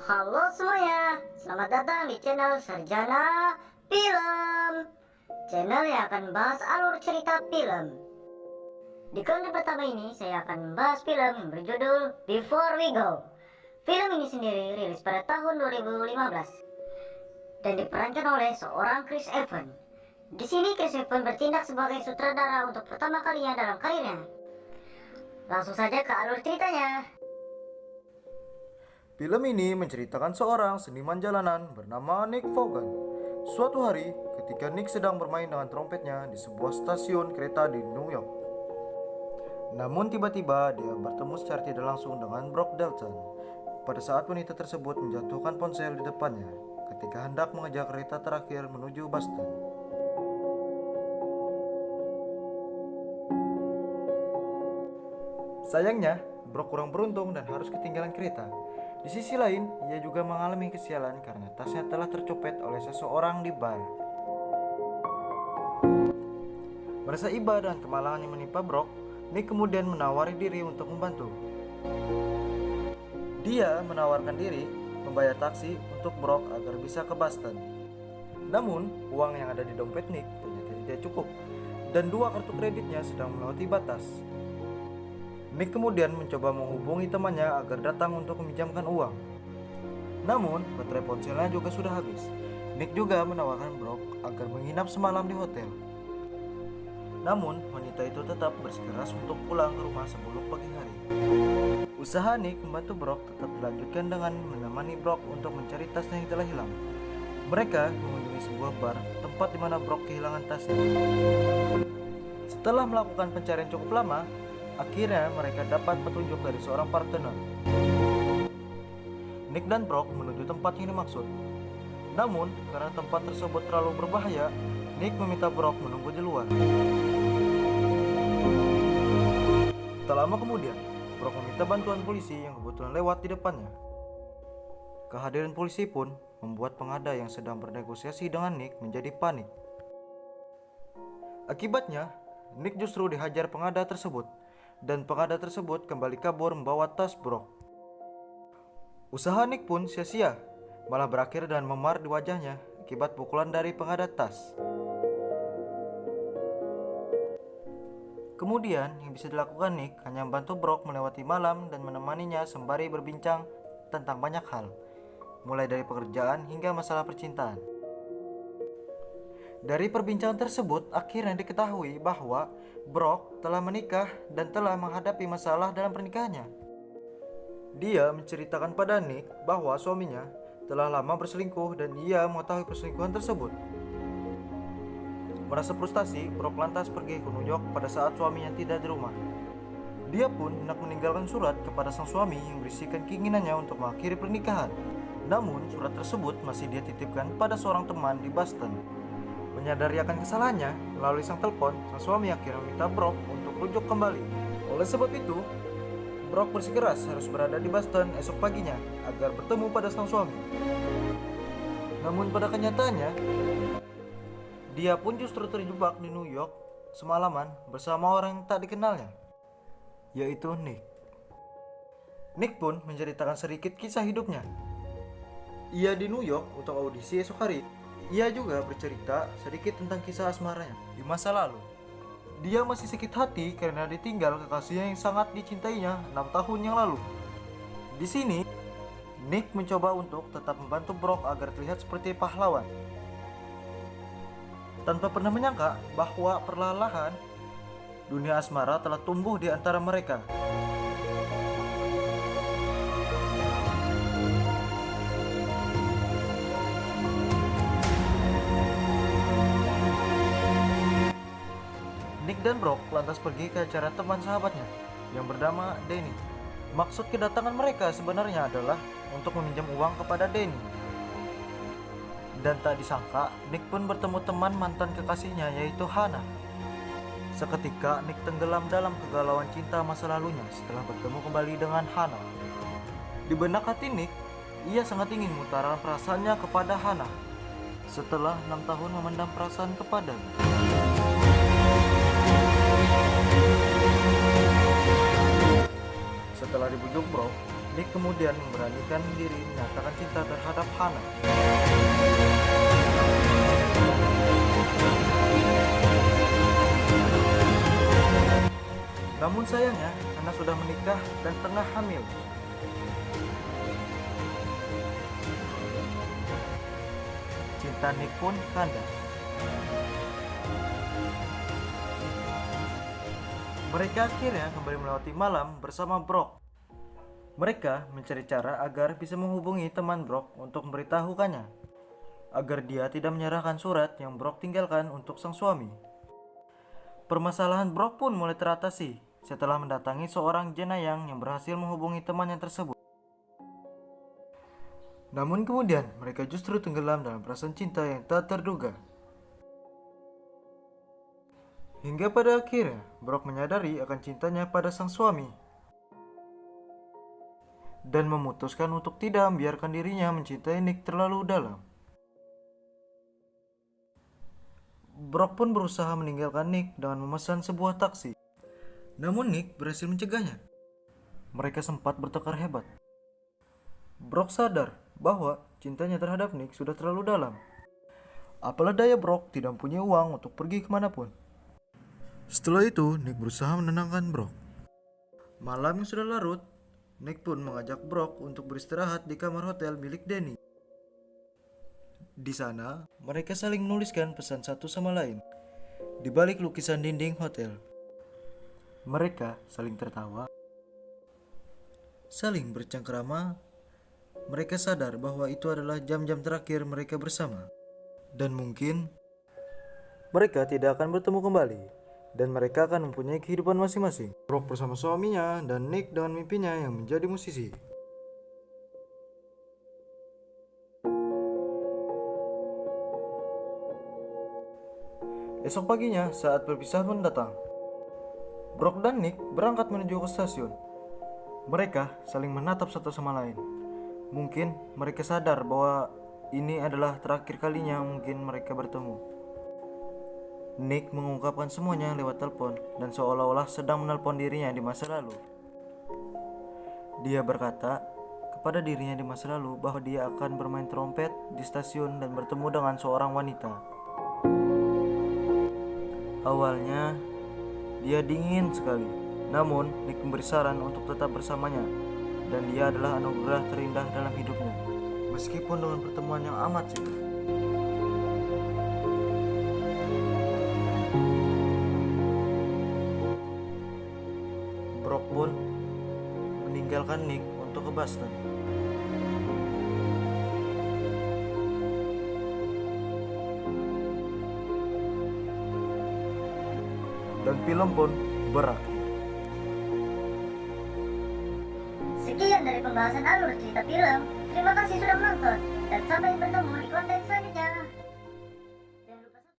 Halo semuanya, selamat datang di channel Sarjana Film, channel yang akan membahas alur cerita film. Di konten pertama ini saya akan membahas film yang berjudul Before We Go. Film ini sendiri rilis pada tahun 2015 dan diperankan oleh seorang Chris Evans. Di sini Chris Evans bertindak sebagai sutradara untuk pertama kalinya dalam karirnya. Langsung saja ke alur ceritanya. Film ini menceritakan seorang seniman jalanan bernama Nick Vaughan. Suatu hari, ketika Nick sedang bermain dengan trompetnya di sebuah stasiun kereta di New York. Namun tiba-tiba dia bertemu secara tidak langsung dengan Brock Dalton. Pada saat wanita tersebut menjatuhkan ponsel di depannya ketika hendak mengejar kereta terakhir menuju Boston. Sayangnya, Brock kurang beruntung dan harus ketinggalan kereta. Di sisi lain, ia juga mengalami kesialan karena tasnya telah tercopet oleh seseorang di bar. Merasa iba dan kemalangan yang menimpa Brock, Nick kemudian menawari diri untuk membantu. Dia menawarkan diri membayar taksi untuk Brock agar bisa ke Boston. Namun, uang yang ada di dompet Nick ternyata tidak cukup, dan 2 kartu kreditnya sedang melewati batas. Nick kemudian mencoba menghubungi temannya agar datang untuk meminjamkan uang. Namun, baterai ponselnya juga sudah habis. Nick juga menawarkan Brock agar menginap semalam di hotel. Namun, wanita itu tetap bersikeras untuk pulang ke rumah sebelum pagi hari. Usaha Nick membantu Brock tetap dilanjutkan dengan menemani Brock untuk mencari tasnya yang telah hilang. Mereka mengunjungi sebuah bar, tempat di mana Brock kehilangan tasnya. Setelah melakukan pencarian cukup lama, akhirnya mereka dapat petunjuk dari seorang partener. Nick dan Brock menuju tempat yang dimaksud. Namun, karena tempat tersebut terlalu berbahaya, Nick meminta Brock menunggu di luar. Tak lama kemudian, Brock meminta bantuan polisi yang kebetulan lewat di depannya. Kehadiran polisi pun membuat pengada yang sedang bernegosiasi dengan Nick menjadi panik. Akibatnya, Nick justru dihajar pengada tersebut, dan pengada tersebut kembali kabur membawa tas Brock. Usaha Nick pun sia-sia, malah berakhir dengan memar di wajahnya akibat pukulan dari pengada tas. Kemudian yang bisa dilakukan Nick hanya membantu Brock melewati malam dan menemaninya sembari berbincang tentang banyak hal, mulai dari pekerjaan hingga masalah percintaan. Dari perbincangan tersebut, akhirnya diketahui bahwa Brock telah menikah dan telah menghadapi masalah dalam pernikahannya. Dia menceritakan pada Nick bahwa suaminya telah lama berselingkuh dan ia mengetahui perselingkuhan tersebut. Merasa frustasi, Brock lantas pergi ke New York pada saat suaminya tidak di rumah. Dia pun hendak meninggalkan surat kepada sang suami yang berisikan keinginannya untuk mengakhiri pernikahan. Namun, surat tersebut masih dia titipkan pada seorang teman di Boston. Menyadari akan kesalahannya, melalui sang telepon, sang suami akhirnya meminta Brock untuk rujuk kembali. Oleh sebab itu, Brock bersikeras harus berada di Boston esok paginya agar bertemu pada sang suami. Namun pada kenyataannya, dia pun justru terjebak di New York semalaman bersama orang yang tak dikenalnya, yaitu Nick. Nick pun menceritakan sedikit kisah hidupnya. Ia di New York untuk audisi esok hari. Ia juga bercerita sedikit tentang kisah asmaranya di masa lalu. Dia masih sakit hati karena ditinggal kekasihnya yang sangat dicintainya 6 tahun yang lalu. Di sini, Nick mencoba untuk tetap membantu Brock agar terlihat seperti pahlawan, tanpa pernah menyangka bahwa perlahan-lahan dunia asmara telah tumbuh di antara mereka. Nick dan Brock lantas pergi ke acara teman sahabatnya yang bernama Danny. Maksud kedatangan mereka sebenarnya adalah untuk meminjam uang kepada Danny. Dan tak disangka, Nick pun bertemu teman mantan kekasihnya yaitu Hannah. Seketika Nick tenggelam dalam kegalauan cinta masa lalunya setelah bertemu kembali dengan Hannah. Di benak hati Nick, ia sangat ingin mengutarakan perasaannya kepada Hannah setelah 6 tahun memendam perasaan kepadanya. Setelah dibujuk Brock, Nick kemudian memberanikan diri menyatakan cinta terhadap Hannah. Namun sayangnya, Hannah sudah menikah dan tengah hamil. Cinta Nick pun kandas. Mereka akhirnya kembali melewati malam bersama Brock. Mereka mencari cara agar bisa menghubungi teman Brock untuk memberitahukannya agar dia tidak menyerahkan surat yang Brock tinggalkan untuk sang suami. Permasalahan Brock pun mulai teratasi setelah mendatangi seorang jenayang yang berhasil menghubungi temannya tersebut. Namun kemudian mereka justru tenggelam dalam perasaan cinta yang tak terduga. Hingga pada akhirnya Brock menyadari akan cintanya pada sang suami dan memutuskan untuk tidak membiarkan dirinya mencintai Nick terlalu dalam. Brock pun berusaha meninggalkan Nick dengan memesan sebuah taksi. Namun Nick berhasil mencegahnya. Mereka sempat bertengkar hebat. Brock sadar bahwa cintanya terhadap Nick sudah terlalu dalam. Apalah daya Brock tidak mempunyai uang untuk pergi kemanapun. Setelah itu, Nick berusaha menenangkan Brock. Malam yang sudah larut, Nick pun mengajak Brock untuk beristirahat di kamar hotel milik Danny. Di sana, mereka saling menuliskan pesan satu sama lain di balik lukisan dinding hotel. Mereka saling tertawa, saling bercengkerama. Mereka sadar bahwa itu adalah jam-jam terakhir mereka bersama, dan mungkin mereka tidak akan bertemu kembali, dan mereka akan mempunyai kehidupan masing-masing. Brock bersama suaminya dan Nick dengan mimpinya yang menjadi musisi. Esok paginya saat perpisahan mendatang, Brock dan Nick berangkat menuju ke stasiun. Mereka saling menatap satu sama lain. Mungkin mereka sadar bahwa ini adalah terakhir kalinya mungkin mereka bertemu. Nick mengungkapkan semuanya lewat telepon dan seolah-olah sedang menelpon dirinya di masa lalu. Dia berkata kepada dirinya di masa lalu bahwa dia akan bermain trompet di stasiun dan bertemu dengan seorang wanita. Awalnya dia dingin sekali, namun Nick memberi saran untuk tetap bersamanya, dan dia adalah anugerah terindah dalam hidupnya, meskipun dengan pertemuan yang amat singkat. Brock pun meninggalkan Nick untuk ke Boston. Dan film pun berakhir. Sekian dari pembahasan alur cerita film. Terima kasih sudah menonton dan sampai bertemu di konten selanjutnya.